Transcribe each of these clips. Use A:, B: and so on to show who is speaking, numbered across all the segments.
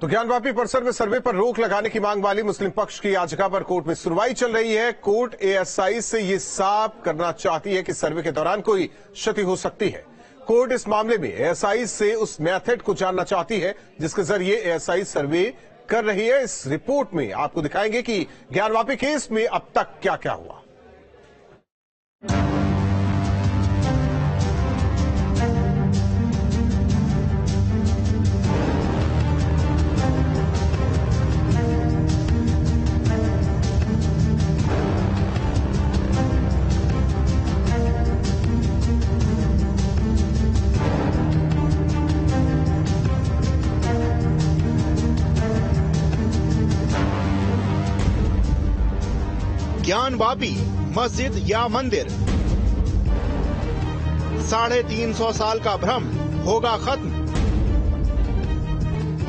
A: तो ज्ञानवापी परिसर में सर्वे पर रोक लगाने की मांग वाली मुस्लिम पक्ष की याचिका पर कोर्ट में सुनवाई चल रही है। कोर्ट एएसआई से ये साफ करना चाहती है कि सर्वे के दौरान कोई क्षति हो सकती है। कोर्ट इस मामले में एएसआई से उस मेथड को जानना चाहती है जिसके जरिए एएसआई सर्वे कर रही है। इस रिपोर्ट में आपको दिखाएंगे कि ज्ञानवापी केस में अब तक क्या क्या हुआ।
B: ज्ञानवापी मस्जिद या मंदिर, 350 साल का भ्रम होगा खत्म।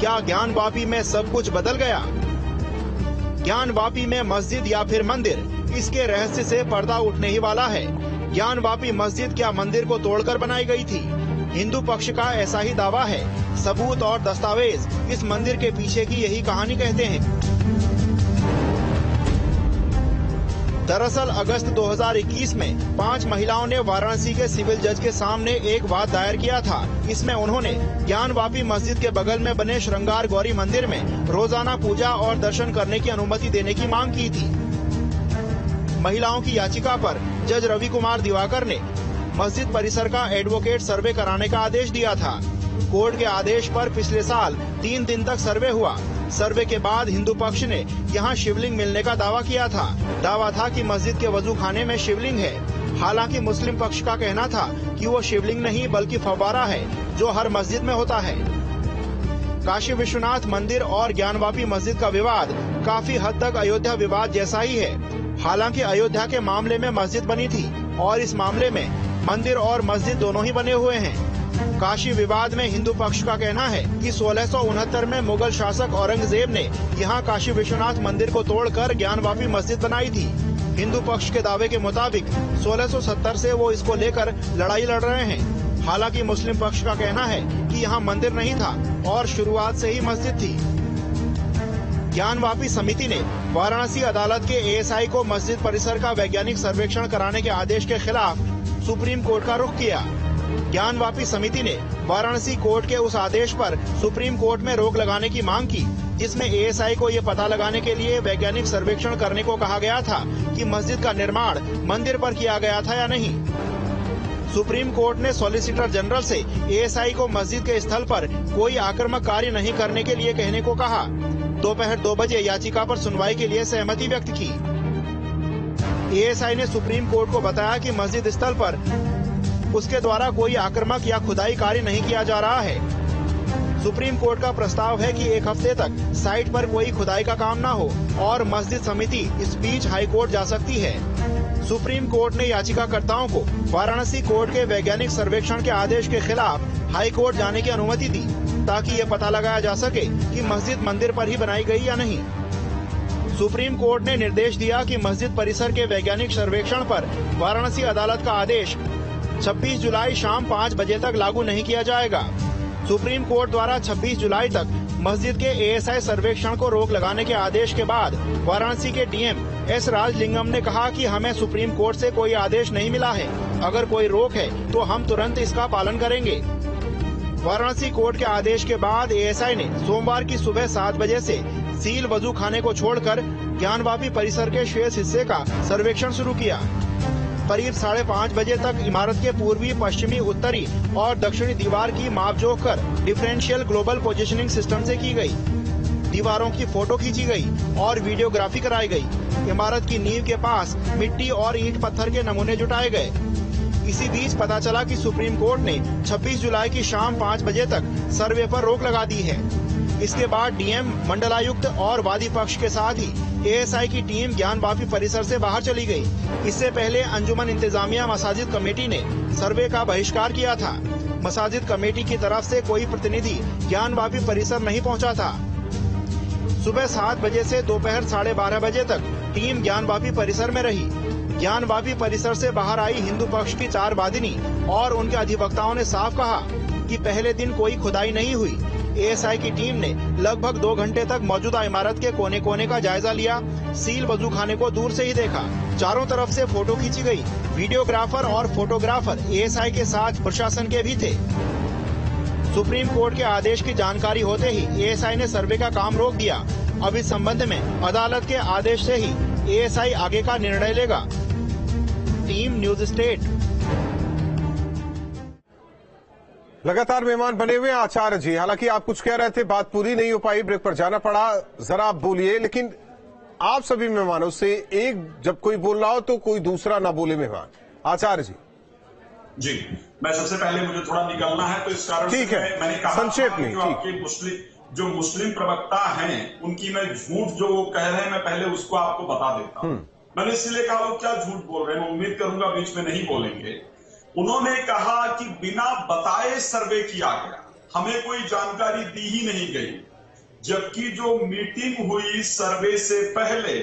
B: क्या ज्ञानवापी में सब कुछ बदल गया? ज्ञानवापी में मस्जिद या फिर मंदिर, इसके रहस्य से पर्दा उठने ही वाला है। ज्ञानवापी मस्जिद क्या मंदिर को तोड़कर बनाई गई थी? हिंदू पक्ष का ऐसा ही दावा है। सबूत और दस्तावेज इस मंदिर के पीछे की यही कहानी कहते हैं। दरअसल अगस्त 2021 में 5 महिलाओं ने वाराणसी के सिविल जज के सामने एक वाद दायर किया था। इसमें उन्होंने ज्ञानवापी मस्जिद के बगल में बने श्रृंगार गौरी मंदिर में रोजाना पूजा और दर्शन करने की अनुमति देने की मांग की थी। महिलाओं की याचिका पर जज रवि कुमार दिवाकर ने मस्जिद परिसर का एडवोकेट सर्वे कराने का आदेश दिया था। कोर्ट के आदेश पर पिछले साल 3 दिन तक सर्वे हुआ। सर्वे के बाद हिंदू पक्ष ने यहां शिवलिंग मिलने का दावा किया था। दावा था कि मस्जिद के वजू खाने में शिवलिंग है। हालांकि मुस्लिम पक्ष का कहना था कि वो शिवलिंग नहीं बल्कि फव्वारा है जो हर मस्जिद में होता है। काशी विश्वनाथ मंदिर और ज्ञानवापी मस्जिद का विवाद काफी हद तक अयोध्या विवाद जैसा ही है। हालांकि अयोध्या के मामले में मस्जिद बनी थी और इस मामले में मंदिर और मस्जिद दोनों ही बने हुए हैं। काशी विवाद में हिंदू पक्ष का कहना है कि 1669 में मुगल शासक औरंगजेब ने यहां काशी विश्वनाथ मंदिर को तोड़कर ज्ञानवापी मस्जिद बनाई थी। हिंदू पक्ष के दावे के मुताबिक 1670 से वो इसको लेकर लड़ाई लड़ रहे हैं। हालांकि मुस्लिम पक्ष का कहना है कि यहाँ मंदिर नहीं था और शुरुआत से ही मस्जिद थी। ज्ञानवापी समिति ने वाराणसी अदालत के एएसआई को मस्जिद परिसर का वैज्ञानिक सर्वेक्षण कराने के आदेश के खिलाफ सुप्रीम कोर्ट का रुख किया। ज्ञानवापी समिति ने वाराणसी कोर्ट के उस आदेश पर सुप्रीम कोर्ट में रोक लगाने की मांग की, जिसमें एएसआई को ये पता लगाने के लिए वैज्ञानिक सर्वेक्षण करने को कहा गया था कि मस्जिद का निर्माण मंदिर पर किया गया था या नहीं। सुप्रीम कोर्ट ने सॉलिसिटर जनरल से एएसआई को मस्जिद के स्थल पर कोई आक्रामक कार्य नहीं करने के लिए कहने को कहा। दोपहर 2 बजे याचिका पर सुनवाई के लिए सहमति व्यक्त की। एएसआई ने सुप्रीम कोर्ट को बताया कि मस्जिद स्थल पर उसके द्वारा कोई आक्रामक या खुदाई कार्य नहीं किया जा रहा है। सुप्रीम कोर्ट का प्रस्ताव है कि 1 हफ्ते तक साइट पर कोई खुदाई का काम न हो और मस्जिद समिति इस बीच हाई कोर्ट जा सकती है। सुप्रीम कोर्ट ने याचिकाकर्ताओं को वाराणसी कोर्ट के वैज्ञानिक सर्वेक्षण के आदेश के खिलाफ हाई कोर्ट जाने की अनुमति दी, ताकि ये पता लगाया जा सके कि मस्जिद मंदिर पर ही बनाई गई या नहीं। सुप्रीम कोर्ट ने निर्देश दिया कि मस्जिद परिसर के वैज्ञानिक सर्वेक्षण पर वाराणसी अदालत का आदेश 26 जुलाई शाम 5 बजे तक लागू नहीं किया जाएगा। सुप्रीम कोर्ट द्वारा 26 जुलाई तक मस्जिद के एएसआई सर्वेक्षण को रोक लगाने के आदेश के बाद वाराणसी के डीएम एस राजलिंगम ने कहा कि हमें सुप्रीम कोर्ट से कोई आदेश नहीं मिला है। अगर कोई रोक है तो हम तुरंत इसका पालन करेंगे। वाराणसी कोर्ट के आदेश के बाद एएसआई ने सोमवार की सुबह 7 बजे से सील वजू खाने को छोड़कर ज्ञानवापी परिसर के शेष हिस्से का सर्वेक्षण शुरू किया। करीब 5:30 बजे तक इमारत के पूर्वी, पश्चिमी, उत्तरी और दक्षिणी दीवार की मापजोख कर डिफरेंशियल ग्लोबल पोजीशनिंग सिस्टम से की गई। दीवारों की फोटो खींची गई और वीडियोग्राफी कराई गई। इमारत की नींव के पास मिट्टी और ईंट पत्थर के नमूने जुटाए गए। इसी बीच पता चला कि सुप्रीम कोर्ट ने 26 जुलाई की शाम 5 बजे तक सर्वे पर रोक लगा दी है। इसके बाद डीएम, मंडलायुक्त और वादी पक्ष के साथ ही एएसआई की टीम ज्ञानवापी परिसर से बाहर चली गई। इससे पहले अंजुमन इंतजामिया मसाजिद कमेटी ने सर्वे का बहिष्कार किया था। मसाजिद कमेटी की तरफ से कोई प्रतिनिधि ज्ञानवापी परिसर नहीं पहुंचा था। सुबह 7 बजे से दोपहर 12:30 बजे तक टीम ज्ञानवापी परिसर में रही। ज्ञानवापी परिसर से बाहर आई हिंदू पक्ष की 4 वादिनी और उनके अधिवक्ताओं ने साफ कहा कि पहले दिन कोई खुदाई नहीं हुई। एएसआई की टीम ने लगभग 2 घंटे तक मौजूदा इमारत के कोने कोने का जायजा लिया। सील वजूखाने को दूर से ही देखा। चारों तरफ से फोटो खींची गई। वीडियोग्राफर और फोटोग्राफर एएसआई के साथ प्रशासन के भी थे। सुप्रीम कोर्ट के आदेश की जानकारी होते ही एएसआई ने सर्वे का काम रोक दिया। अब इस संबंध में अदालत के आदेश से ही एएसआई आगे का निर्णय लेगा। Team news state.
A: लगातार मेहमान बने हुए हैं आचार्य जी। हालांकि आप कुछ कह रहे थे, बात पूरी नहीं हो पाई, ब्रेक पर जाना पड़ा। जरा आप बोलिए। लेकिन आप सभी मेहमानों से एक जब कोई बोल रहा हो तो कोई दूसरा ना बोले मेहमान। आचार्य जी।
C: जी, मैं सबसे पहले मुझे थोड़ा निकलना है, तो इस कारण
A: ठीक
C: से
A: है,
C: मैंने कहा
A: संक्षेप में
C: जो आपके मुस्लिम प्रवक्ता हैं उनकी मैं झूठ जो वो कह रहे हैं मैं पहले उसको आपको बता देता हूं। मैंने इसीलिए कहा वो क्या झूठ बोल रहे हैं, मैं उम्मीद करूंगा बीच में नहीं बोलेंगे। उन्होंने कहा कि बिना बताए सर्वे किया गया, हमें कोई जानकारी दी ही नहीं गई, जबकि जो मीटिंग हुई सर्वे से पहले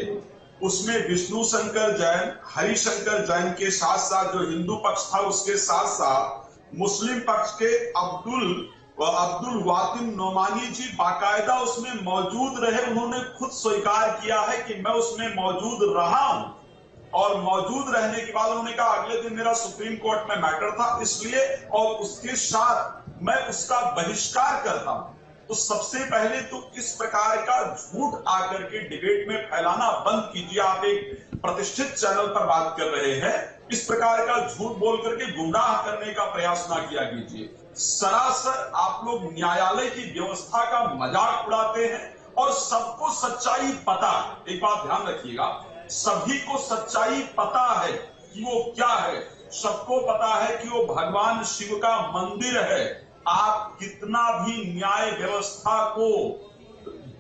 C: उसमें विष्णु शंकर जैन, हरिशंकर जैन के साथ साथ जो हिंदू पक्ष था उसके साथ साथ मुस्लिम पक्ष के अब्दुल वातिन नोमानी जी बाकायदा उसमें मौजूद रहे। उन्होंने खुद स्वीकार किया है कि मैं उसमें मौजूद रहा हूं, और मौजूद रहने के बाद उन्होंने कहा अगले दिन मेरा सुप्रीम कोर्ट में मैटर था इसलिए, और उसके साथ मैं उसका बहिष्कार करता हूं। तो सबसे पहले तो इस प्रकार का झूठ आकर के डिबेट में फैलाना बंद कीजिए। आप एक प्रतिष्ठित चैनल पर बात कर रहे हैं, इस प्रकार का झूठ बोल करके गुमराह करने का प्रयास ना किया कीजिए। सरासर आप लोग न्यायालय की व्यवस्था का मजाक उड़ाते हैं और सबको सच्चाई पता है। एक बात ध्यान रखिएगा, सभी को सच्चाई पता है कि वो क्या है। सबको पता है कि वो भगवान शिव का मंदिर है। आप कितना भी न्याय व्यवस्था को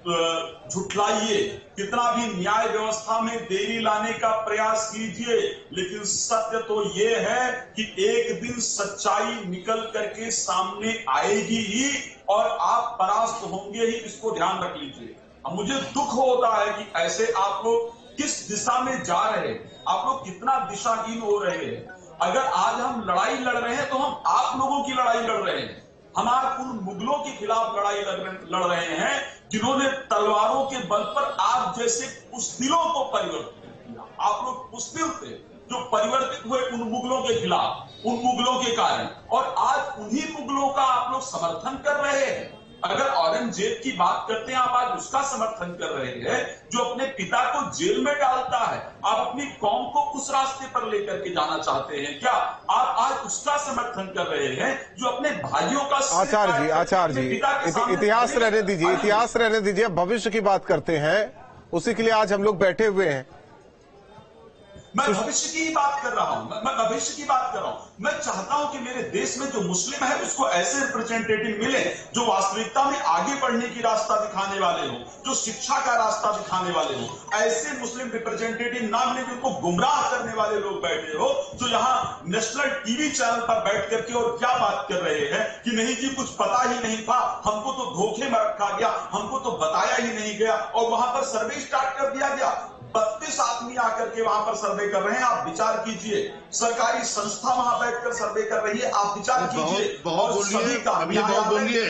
C: झुठलाइए, कितना भी न्याय व्यवस्था में देरी लाने का प्रयास कीजिए, लेकिन सत्य तो ये है कि एक दिन सच्चाई निकल करके सामने आएगी ही और आप परास्त होंगे ही, इसको ध्यान रख लीजिए। अब मुझे दुख होता है कि ऐसे आप लोग किस दिशा में जा रहे हैं, आप लोग कितना दिशाहीन हो रहे हैं। अगर आज हम लड़ाई लड़ रहे हैं तो हम आप लोगों की लड़ाई लड़ रहे हैं। हम आज उन मुगलों के खिलाफ लड़ाई लड़ रहे हैं जिन्होंने तलवारों के बल पर आप जैसे पुस्तिलों को परिवर्तित किया। आप लोग पुस्तिल थे जो परिवर्तित हुए उन मुगलों के खिलाफ, उन मुगलों के कारण, और आज उन्हीं मुगलों का आप लोग समर्थन कर रहे हैं। अगर औरंगजेब की बात करते हैं, आप आज उसका समर्थन कर रहे हैं जो अपने पिता को जेल में डालता है। आप अपनी कौम को उस रास्ते पर लेकर के जाना चाहते हैं क्या? आप आज उसका समर्थन कर रहे हैं जो अपने भाइयों का।
A: आचार्य जी, इतिहास रहने दीजिए, इतिहास रहने दीजिए। भविष्य की बात करते हैं, उसी के लिए आज हम लोग बैठे हुए हैं।
C: मैं भविष्य की बात कर रहा हूं, मैं भविष्य की बात कर रहा हूं। मैं चाहता हूं कि मेरे देश में जो मुस्लिम है उसको ऐसे रिप्रेजेंटेटिव मिले जो वास्तविकता में आगे बढ़ने की रास्ता दिखाने वाले हो, जो शिक्षा का रास्ता दिखाने वाले हो। ऐसे मुस्लिम रिप्रेजेंटेटिव ना मिले जिनको गुमराह करने वाले लोग बैठे हो, जो यहाँ नेशनल टीवी चैनल पर बैठ करके और क्या बात कर रहे हैं कि नहीं जी कुछ पता ही नहीं था, हमको तो धोखे में रखा गया, हमको तो बताया ही नहीं गया, और वहां पर सर्वे स्टार्ट कर दिया गया। 32 आदमी आकर के वहां पर सर्वे कर रहे हैं। आप विचार कीजिए, सरकारी संस्था वहां बैठकर सर्वे कर रही है, आप विचार कीजिए।
D: बहुत बोलिए, अभी बहुत बोलिए,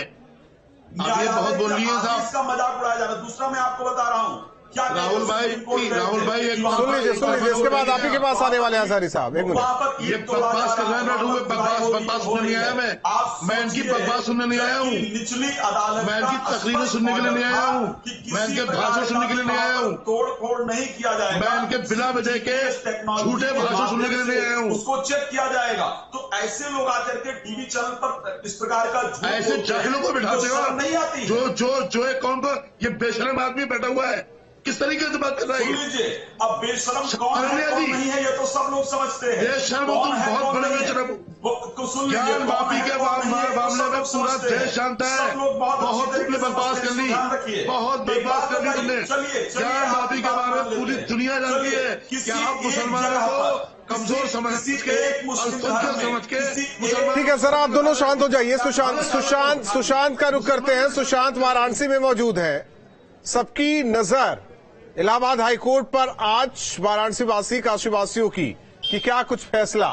D: बहुत बोलिए साहब,
C: इसका मजाक उड़ाया जा रहा है। दूसरा मैं आपको बता रहा हूं क्या
D: राहुल भाई एक
A: सुन लीजिए, इसके बाद आप ही के पास आने वाले हैं अंसारी साहब। एक मिनट,
D: ये बकवास कर रहे हैं, बैठू हुए बकवास सुनने नहीं आया मैं इनकी बकवास सुनने नहीं आया हूँ,
C: निचली अदालत
D: मैं इनकी तकरीरें सुनने के लिए नहीं आया हूँ, मैं इनके भाषण सुनने के लिए नहीं आया हूँ,
C: तोड़ फोड़ नहीं किया जाएगा,
D: मैं इनके बिना वजह के झूठे भाषण सुनने के लिए नहीं आया हूँ,
C: उसको चेक किया जाएगा। तो ऐसे लोग आकर के टीवी चैनल पर इस प्रकार का
D: ऐसे जाहिलों को बिठाते हो
C: नहीं आती,
D: जो एक कौन को ये बेशरम आदमी बैठा हुआ है, किस तरीके से बात कर रहा है?
C: सुन लीजिए, अब बेशरम कौन है कौन नहीं है ये तो सब लोग समझते हैं।
D: बेशरम तुम बहुत बड़े बेशरम, ज्ञान माफी के मामले में पूरा देश जानता है। बहुत तुमने बर्बाद कर ली, बहुत बर्बाद कर ली तुमने। ज्ञान माफी के बारे में पूरी दुनिया जानती है कि आप मुसलमानों को कमजोर समझ के मुसलमान।
A: ठीक है सर, आप दोनों शांत हो जाइए। सुशांत का रुख करते हैं। सुशांत वाराणसी में मौजूद है। सबकी नजर इलाहाबाद हाईकोर्ट पर आज वाराणसी वासी काशी वासियों की कि क्या कुछ फैसला।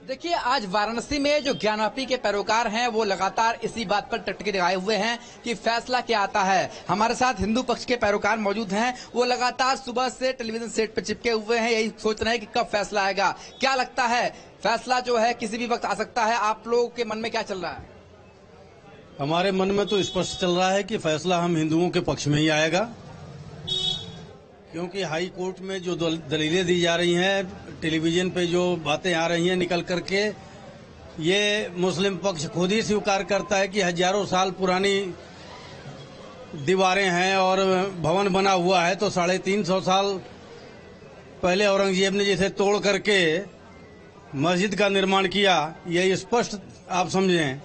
E: देखिए, आज वाराणसी में जो ज्ञानवापी के पैरोकार हैं वो लगातार इसी बात पर टटके लगाए हुए हैं कि फैसला क्या आता है। हमारे साथ हिंदू पक्ष के पैरोकार मौजूद हैं, वो लगातार सुबह से टेलीविजन सेट पर चिपके हुए हैं, यही सोच रहे हैं कि कब फैसला आएगा। क्या लगता है, फैसला जो है किसी भी वक्त आ सकता है? आप लोगों के मन में क्या चल रहा है?
F: हमारे मन में तो स्पष्ट चल रहा है कि फैसला हम हिंदुओं के पक्ष में ही आएगा, क्योंकि हाई कोर्ट में जो दलीलें दी जा रही हैं, टेलीविजन पे जो बातें आ रही हैं निकल करके, ये मुस्लिम पक्ष खुद ही स्वीकार करता है कि हजारों साल पुरानी दीवारें हैं और भवन बना हुआ है, तो 350 साल पहले औरंगजेब ने जिसे तोड़ करके मस्जिद का निर्माण किया, ये स्पष्ट आप समझें।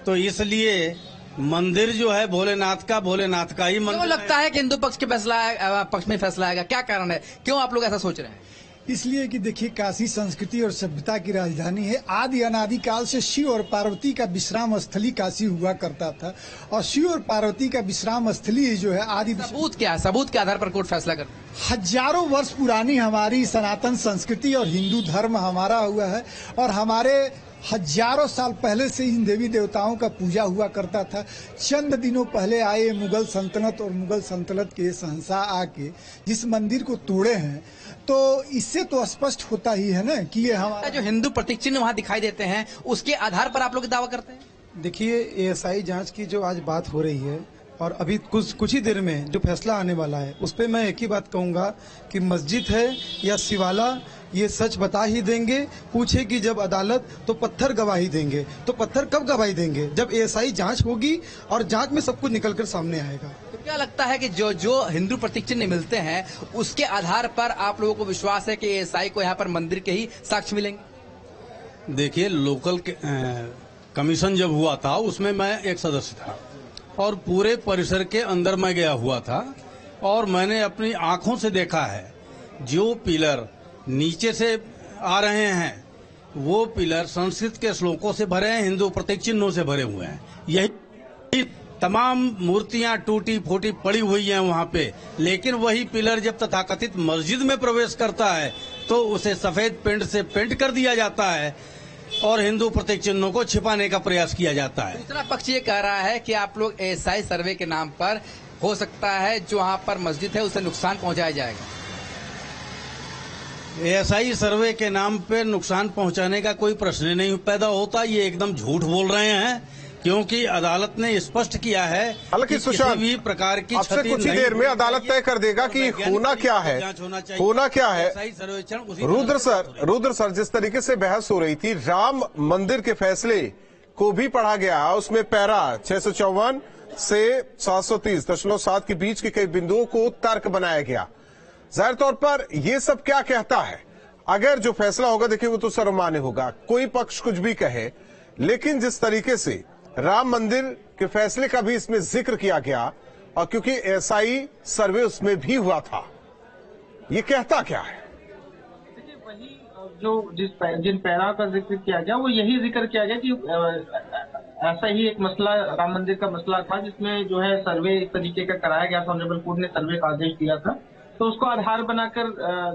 F: तो इसलिए मंदिर जो है भोलेनाथ का ही मंदिर।
E: क्यों लगता है कि हिंदू पक्ष के पक्ष में फैसला आएगा? क्या कारण है, क्यों आप लोग ऐसा सोच रहे हैं?
G: इसलिए कि देखिए, काशी संस्कृति और सभ्यता की राजधानी है। आदि अनादि काल से शिव और पार्वती का विश्राम स्थली काशी हुआ करता था, और शिव और पार्वती का विश्राम स्थली जो है आदि।
E: सबूत क्या है? सबूत के आधार पर कोर्ट फैसला कर?
G: हजारों वर्ष पुरानी हमारी सनातन संस्कृति और हिंदू धर्म हमारा हुआ है, और हमारे हजारों साल पहले से इन देवी देवताओं का पूजा हुआ करता था। चंद दिनों पहले आए मुगल सल्तनत और मुगल सल्तनत के शहंशाह आके जिस मंदिर को तोड़े हैं, तो इससे तो स्पष्ट होता ही है ना कि ये हमारा
E: जो हिंदू प्रतीक चिन्ह वहाँ दिखाई देते हैं, उसके आधार पर आप लोग दावा करते हैं?
H: देखिए, एएसआई जांच की जो आज बात हो रही है और अभी कुछ ही देर में जो फैसला आने वाला है, उस पे मैं एक ही बात कहूंगा कि मस्जिद है या शिवाला, ये सच बता ही देंगे। पूछेगी जब अदालत तो पत्थर गवाही देंगे। तो पत्थर कब गवाही देंगे? जब एएसआई जांच होगी और जांच में सब कुछ निकल कर सामने आएगा।
E: तो क्या लगता है कि जो हिंदू प्रतीक चिन्ह मिलते हैं, उसके आधार पर आप लोगों को विश्वास है कि एएसआई को यहाँ पर मंदिर के ही साक्ष्य मिलेंगे?
F: देखिए, लोकल कमीशन जब हुआ था उसमें मैं एक सदस्य था, और पूरे परिसर के अंदर मैं गया हुआ था, और मैंने अपनी आंखों से देखा है जो पिलर नीचे से आ रहे हैं वो पिलर संस्कृत के श्लोकों से भरे हैं, हिंदू प्रतीक चिन्हों से भरे हुए हैं। यही तमाम मूर्तियां टूटी फूटी पड़ी हुई हैं वहां पे, लेकिन वही पिलर जब तथाकथित मस्जिद में प्रवेश करता है तो उसे सफेद पेंट से पेंट कर दिया जाता है और हिंदू प्रतीक चिन्हों को छिपाने का प्रयास किया जाता है।
E: दूसरा पक्ष ये कह रहा है कि आप लोग एएसआई सर्वे के नाम पर हो सकता है जो वहाँ पर मस्जिद है उसे नुकसान पहुंचाया जाएगा।
F: एएसआई सर्वे के नाम पे नुकसान पहुंचाने का कोई प्रश्न नहीं पैदा होता। ये एकदम झूठ बोल रहे हैं, क्योंकि अदालत ने स्पष्ट किया है
A: हालांकि
F: किसी भी प्रकार की क्षति
A: कुछ ही देर में अदालत तय कर देगा कि होना क्या है, होना क्या है। रुद्र सर, जिस तरीके से बहस हो रही थी, राम मंदिर के फैसले को भी पढ़ा गया, उसमें पैरा 654 से 730.7 के बीच के कई बिंदुओं को तर्क बनाया गया। जाहिर तौर पर यह सब क्या कहता है? अगर जो फैसला होगा, देखिए वो तो सर्वमान्य होगा, कोई पक्ष कुछ भी कहे, लेकिन जिस तरीके से राम मंदिर के फैसले का भी इसमें जिक्र किया गया, और क्योंकि एएसआई सर्वे उसमें भी हुआ था, ये कहता क्या है?
I: देखिए, वही जो जिन पैरा का जिक्र किया गया वो यही जिक्र किया गया कि ऐसा ही एक मसला राम मंदिर का मसला था, जिसमें जो है सर्वे इस तरीके का कराया गया था। ऑनरेबल कोर्ट ने सर्वे का आदेश दिया था, तो उसको आधार बनाकर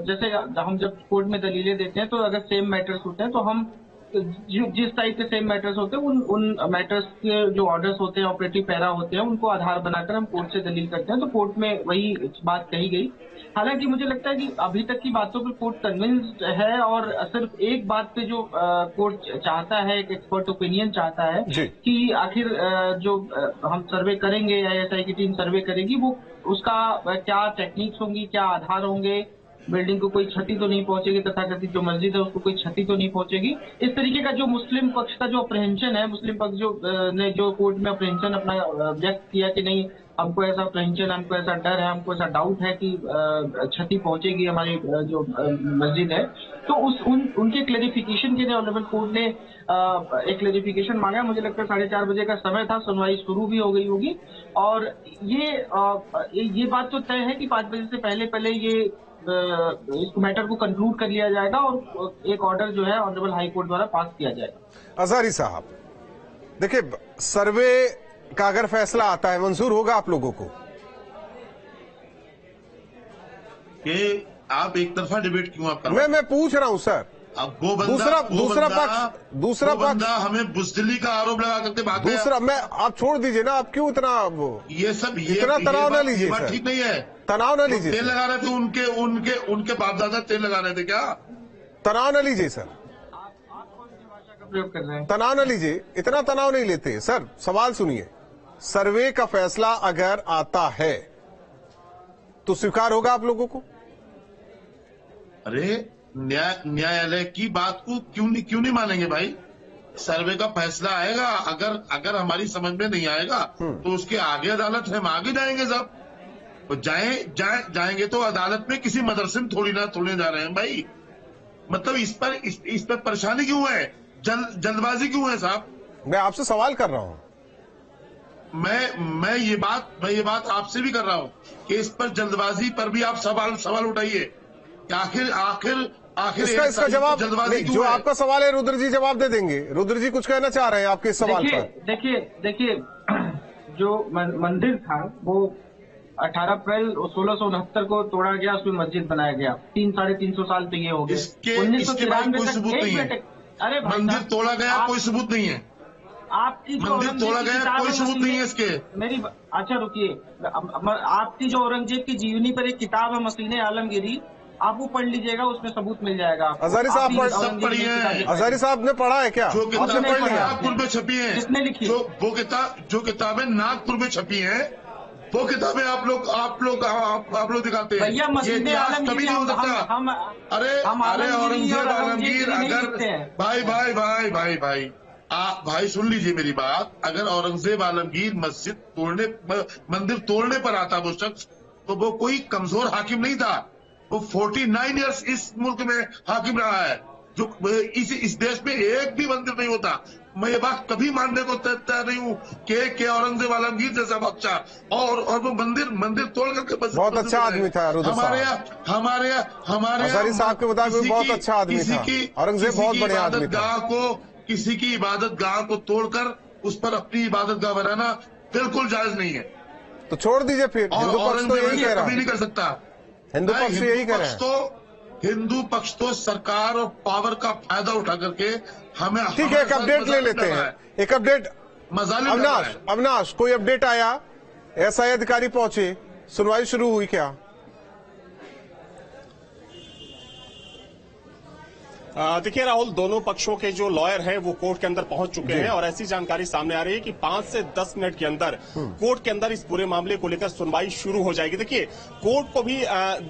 I: जैसे हम जब कोर्ट में दलीलें देते हैं, तो अगर सेम मैटर्स होते हैं तो हम जिस टाइप के सेम मैटर्स होते हैं उन मैटर्स के जो ऑर्डर्स होते हैं, ऑपरेटिव पैरा होते हैं, उनको आधार बनाकर हम कोर्ट से दलील करते हैं। तो कोर्ट में वही बात कही गई। हालांकि मुझे लगता है कि अभी तक की बातों पर कोर्ट कन्विंस्ड है, और सिर्फ एक बात पे जो कोर्ट चाहता है, एक एक्सपर्ट ओपिनियन चाहता है कि आखिर जो हम सर्वे करेंगे, एएसआई की टीम सर्वे करेगी, वो उसका क्या टेक्निक्स होंगी, क्या आधार होंगे, बिल्डिंग को कोई क्षति तो नहीं पहुंचेगी, तथाकथित जो मस्जिद है उसको कोई क्षति तो नहीं पहुंचेगी। इस तरीके का जो मुस्लिम पक्ष का जो अप्रहेंशन है, मुस्लिम पक्ष ने जो कोर्ट में अप्रहेंशन अपना व्यक्त किया कि नहीं, हमको ऐसा अप्रहेंशन, हमको ऐसा डर है, हमको ऐसा डाउट है कि क्षति पहुंचेगी हमारी जो मस्जिद है, तो उनके क्लेरिफिकेशन के लिए ऑनरेबल कोर्ट ने एक क्लेरिफिकेशन मांगा। मुझे लगता है 4:30 बजे का समय था, सुनवाई शुरू भी हो गई होगी, और ये बात तो तय है कि 5 बजे से पहले ये इस मैटर को कंक्लूड कर लिया जाएगा और एक ऑर्डर जो है ऑनरेबल हाई कोर्ट द्वारा पास किया जाएगा।
A: अजहरी साहब, देखिए, सर्वे का अगर फैसला आता है, मंजूर होगा आप लोगों को?
D: कि आप एक तरफा डिबेट क्यों आप कर रहे हैं?
A: मैं पूछ रहा हूं सर,
D: अब वो बंदा
A: दूसरा पक्ष
D: हमें बुजदिली का आरोप लगा करके भाग गया।
A: दूसरा मैं आप छोड़ दीजिए ना, आप क्यों इतना
D: ये सब
A: इतना तनाव न लीजिए
D: सर, ठीक नहीं है।
A: तनाव न लीजिए।
D: तेल लगा रहे थे उनके बाप दादा तेल लगा रहे थे क्या?
A: तनाव न लीजिए सर,
I: प्रयोग कर रहे हैं।
A: तनाव न लीजिए, इतना तनाव नहीं लेते सर। सवाल सुनिए, सर्वे का फैसला अगर आता है तो स्वीकार होगा आप लोगों को?
D: अरे न्यायालय की बात को क्यों नहीं मानेंगे भाई? सर्वे का फैसला आएगा, अगर हमारी समझ में नहीं आएगा तो उसके आगे अदालत है, हम आगे जाएंगे साहब। तो जाएंगे तो अदालत में किसी मदरसे में थोड़ी जा रहे हैं भाई। मतलब इस पर परेशानी क्यों है? जल्दबाजी क्यों है साहब?
A: मैं आपसे सवाल कर रहा हूं।
D: मैं ये बात आपसे भी कर रहा हूं कि इस पर जल्दबाजी पर भी आप सवाल उठाइए। आखिर
A: इसका जवाब जो आपका सवाल है रुद्र जी जवाब दे देंगे। रुद्र जी कुछ कहना चाह रहे हैं आपके इस सवाल पर?
I: देखिए जो मंदिर था वो 18 अप्रैल 1669 को तोड़ा गया, उसमें मस्जिद बनाया गया। 300-350 साल तो ये हो गए।
D: इसके बाद कोई सबूत नहीं है।
I: अरे
D: मंदिर तोड़ा गया, कोई सबूत नहीं है।
I: आपकी
D: मंदिर तोड़ा गया, कोई सबूत नहीं है इसके।
I: अच्छा रुकिए, आपकी जो औरंगजेब की जीवनी पर एक किताब है मसीने आलमगीरी, आप वो पढ़ लीजिएगा, उसमें सबूत मिल जाएगा।
A: हजारी साहब हजारी साहब ने पढ़ा है क्या?
D: जो किताबें नागपुर में छपी है,
I: किसने लिखी?
D: जो किताबें नागपुर में छपी है वो किताबें आप लोग दिखाते हैं।
I: भैया मसीने आलमगीर
D: कभी नहीं हो सकता। अरे औरंगजेब आलमगीर अगर भाई सुन लीजिए मेरी बात। अगर औरंगजेब आलमगीर मंदिर तोड़ने पर आता वो शख्स, तो वो कोई कमजोर हाकिम नहीं था। वो 49 ईयर्स इस मुल्क में हाकिम रहा है। जो इस देश में एक भी मंदिर नहीं होता। मैं ये बात कभी मानने को तैयार नहीं हूँ कि औरंगजेब आलमगीर जैसा बादशाह और वो मंदिर तोड़ करके
A: बहुत अच्छा आदमी था
D: हमारे
A: हजारी साहब के मुताबिक बहुत अच्छा आदमी था। औरंगजेब बहुत बढ़िया आदमी था।
D: किसी की इबादत गाह को तोड़कर उस पर अपनी इबादत गाह बनाना बिल्कुल जायज नहीं है।
A: तो छोड़ दीजिए फिर। हिंदू पक्ष तो यही कह रहा है,
D: कभी नहीं कर सकता।
A: हिंदू पक्ष यही कह रहे हैं।
D: हिंदू पक्ष तो सरकार और पावर का फायदा उठा करके हमें
A: ठीक है, एक अपडेट ले लेते हैं। एक अपडेट अविनाश कोई अपडेट आया? एसआई अधिकारी पहुंचे, सुनवाई शुरू हुई क्या?
J: देखिए राहुल, दोनों पक्षों के जो लॉयर हैं वो कोर्ट के अंदर पहुंच चुके हैं और ऐसी जानकारी सामने आ रही है कि 5 से 10 मिनट के अंदर कोर्ट के अंदर इस पूरे मामले को लेकर सुनवाई शुरू हो जाएगी। देखिए कोर्ट को भी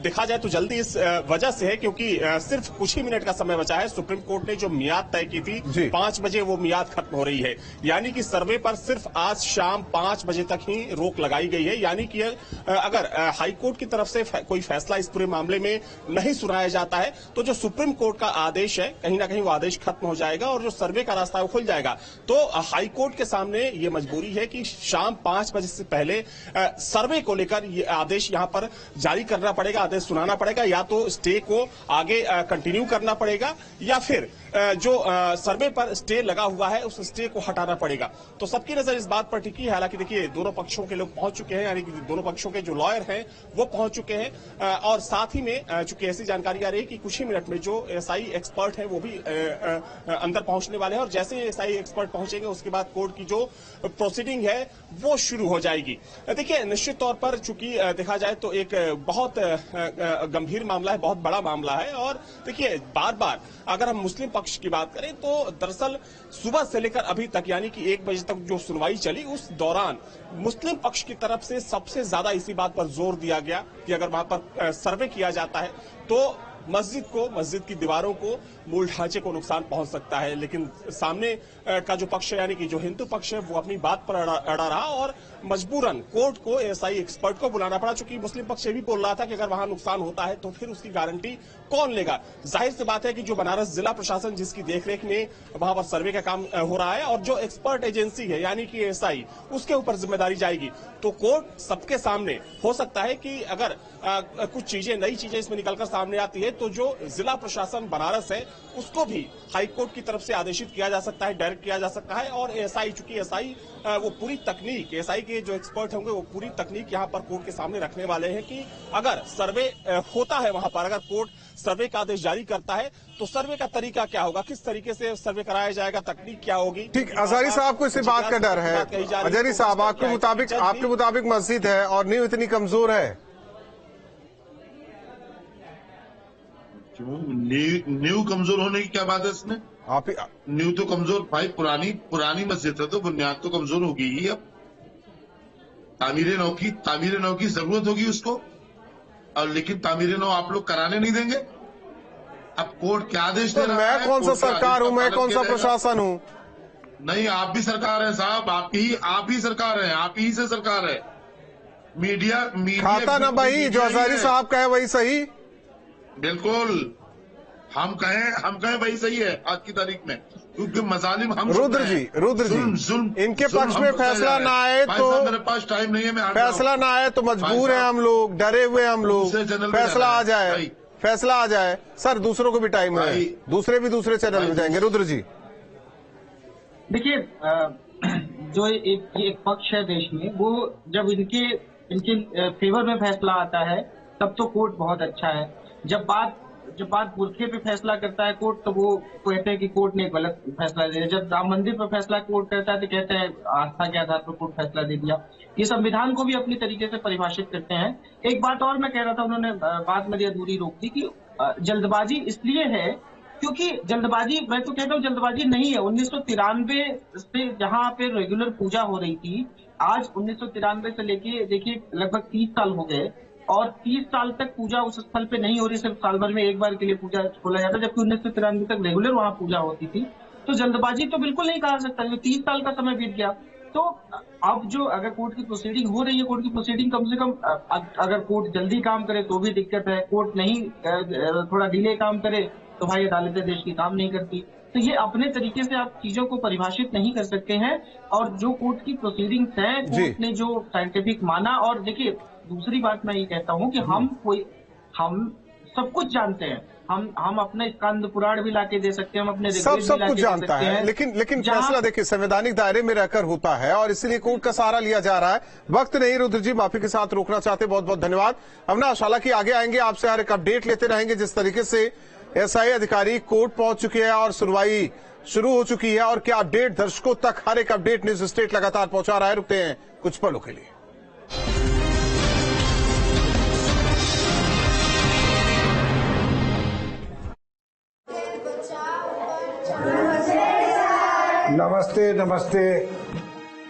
J: देखा जाए तो जल्दी इस वजह से है क्योंकि सिर्फ कुछ ही मिनट का समय बचा है। सुप्रीम कोर्ट ने जो मियाद तय की थी 5 बजे, वो मियाद खत्म हो रही है। यानी कि सर्वे पर सिर्फ आज शाम 5 बजे तक ही रोक लगाई गई है। यानी कि अगर हाईकोर्ट की तरफ से कोई फैसला इस पूरे मामले में नहीं सुनाया जाता है तो जो सुप्रीम कोर्ट का आदेश है कहीं ना कहीं वो आदेश खत्म हो जाएगा और जो सर्वे का रास्ता है वो खुल जाएगा। तो हाई कोर्ट के सामने ये मजबूरी है कि शाम 5 बजे से पहले सर्वे को लेकर ये आदेश यहां पर जारी करना पड़ेगा, आदेश सुनाना पड़ेगा। या तो स्टे को आगे कंटिन्यू करना पड़ेगा या फिर जो सर्वे पर स्टे लगा हुआ है उस स्टे को हटाना पड़ेगा। तो सबकी नजर इस बात पर टिकी है। हालांकि देखिए दोनों पक्षों के लोग पहुंच चुके हैं, यानी कि दोनों पक्षों के जो लॉयर हैं वो पहुंच चुके हैं और साथ ही में चूंकि ऐसी जानकारी आ रही है कि कुछ ही मिनट में जो एसआई एक्सपर्ट है वो भी अंदर पहुंचने वाले हैं और जैसे ही एसआई एक्सपर्ट पहुंचेंगे उसके बाद कोर्ट की जो प्रोसीडिंग है वो शुरू हो जाएगी। देखिए निश्चित तौर पर चूंकि देखा जाए तो एक बहुत गंभीर मामला है, बहुत बड़ा मामला है। और देखिए बार बार अगर हम मुस्लिम पक्ष की बात करें तो दरअसल सुबह से लेकर अभी तक यानी कि 1 बजे तक जो सुनवाई चली उस दौरान मुस्लिम पक्ष की तरफ से सबसे ज्यादा इसी बात पर जोर दिया गया कि अगर वहां पर सर्वे किया जाता है तो मस्जिद की दीवारों को, मूल ढांचे को नुकसान पहुंच सकता है। लेकिन सामने का जो पक्ष है यानी कि जो हिंदू पक्ष है वो अपनी बात पर अड़ा रहा और मजबूरन कोर्ट को एसआई एक्सपर्ट को बुलाना पड़ा। चूंकि मुस्लिम पक्ष ये भी बोल रहा था कि अगर वहां नुकसान होता है तो फिर उसकी गारंटी कौन लेगा। जाहिर सी बात है कि जो बनारस जिला प्रशासन जिसकी देखरेख में वहां पर सर्वे का काम हो रहा है और जो एक्सपर्ट एजेंसी है यानी कि एसआई, उसके ऊपर जिम्मेदारी जाएगी। तो कोर्ट सबके सामने हो सकता है कि अगर कुछ चीजें, नई चीजें इसमें निकलकर सामने आती है तो जो जिला प्रशासन बनारस है उसको भी हाईकोर्ट की तरफ से आदेशित किया जा सकता है, डायरेक्ट किया जा सकता है। और एएसआई, चूंकि एएसआई वो पूरी तकनीक, एएसआई के जो एक्सपर्ट होंगे वो पूरी तकनीक यहाँ पर कोर्ट के सामने रखने वाले हैं कि अगर सर्वे होता है वहां पर, अगर कोर्ट सर्वे का आदेश जारी करता है तो सर्वे का तरीका क्या होगा, किस तरीके से सर्वे कराया जाएगा, तकनीक क्या होगी।
A: ठीक, अजहरी साहब को इसी बात का डर है। अजहरी साहब, आपके मुताबिक मस्जिद है और नींव इतनी कमजोर है,
D: नींव कमजोर होने की क्या बात है इसमें? नींव तो कमजोर भाई, पुरानी मस्जिद है तो बुनियाद तो कमजोर होगी ही। अब तामीर नौ की जरूरत होगी उसको, और लेकिन तामीर नौ आप लोग कराने नहीं देंगे। अब कोर्ट क्या आदेश दे रहा है?
A: मैं कौन सा सरकार हूं, मैं कौन सा प्रशासन हूं?
D: नहीं, आप भी सरकार है साहब, आप ही सरकार है, आप ही से सरकार है। मीडिया
A: खाता ना भाई, जो अजहरी साहब कहे वही सही।
D: बिल्कुल, हम कहें वही सही है आज की तारीख में, क्योंकि मजालिम हम
A: रुद्र जी इनके पक्ष में फैसला ना आए तो
D: मेरे पास टाइम नहीं है,
A: फैसला ना आए तो मजबूर हैं हम लोग, डरे हुए हम लोग, फैसला आ जाए सर, दूसरों को भी टाइम है, दूसरे चैनल में जाएंगे। रुद्र जी
I: देखिए, जो एक पक्ष है देश में, वो जब इनके फेवर में फैसला आता है तब तो कोर्ट बहुत अच्छा है। जब बात बुरखे पे फैसला करता है कोर्ट, तो वो कहते हैं कि कोर्ट ने गलत फैसला दे दिया। जब राम मंदिर पर फैसला कोर्ट करता है तो कहते हैं आस्था के आधार पर कोर्ट फैसला दे दिया। ये संविधान को भी अपनी तरीके से परिभाषित करते हैं। एक बात और मैं कह रहा था, उन्होंने बात मेरी अधूरी रोक दी कि जल्दबाजी इसलिए है क्योंकि जल्दबाजी, मैं तो कहता हूँ जल्दबाजी नहीं है। 1993 से जहाँ पे रेगुलर पूजा हो रही थी, आज 1993 से लेके देखिए लगभग 30 साल हो गए, और 30 साल तक पूजा उस स्थल पे नहीं हो रही, सिर्फ साल भर में एक बार के लिए पूजा खोला जाता, जबकि 1993 तक रेगुलर वहां पूजा होती थी। तो जल्दबाजी तो बिल्कुल नहीं कहा सकता, 30 साल का समय बीत गया। तो अब जो अगर कोर्ट की प्रोसीडिंग हो रही है, कोर्ट की प्रोसीडिंग कम से कम, अगर कोर्ट जल्दी काम करे तो भी दिक्कत है, कोर्ट नहीं थोड़ा डिले काम करे तो भाई अदालतें देश की काम नहीं करती। तो ये अपने तरीके से आप चीजों को परिभाषित नहीं कर सकते हैं। और जो कोर्ट की प्रोसीडिंग्स है, कोर्ट ने जो साइंटिफिक माना, और देखिए दूसरी बात मैं ये कहता हूँ कि हम सब कुछ जानते हैं, हम अपने स्कंद पुराण भी लाके दे सकते हैं, हम अपने
A: सब कुछ जानता है, लेकिन फैसला देखिए संवैधानिक दायरे में रहकर होता है और इसलिए कोर्ट का सहारा लिया जा रहा है। वक्त नहीं रुद्र जी, माफी के साथ रोकना चाहते, बहुत बहुत धन्यवाद। अविनाश, हालांकि आगे आएंगे, आपसे हर एक अपडेट लेते रहेंगे। जिस तरीके से एएसआई अधिकारी कोर्ट पहुंच चुके हैं और सुनवाई शुरू हो चुकी है, और क्या अपडेट दर्शकों तक, हर एक अपडेट न्यूज स्टेट लगातार पहुंचा रहा है। रुकते हैं कुछ पलों के लिए।
K: नमस्ते।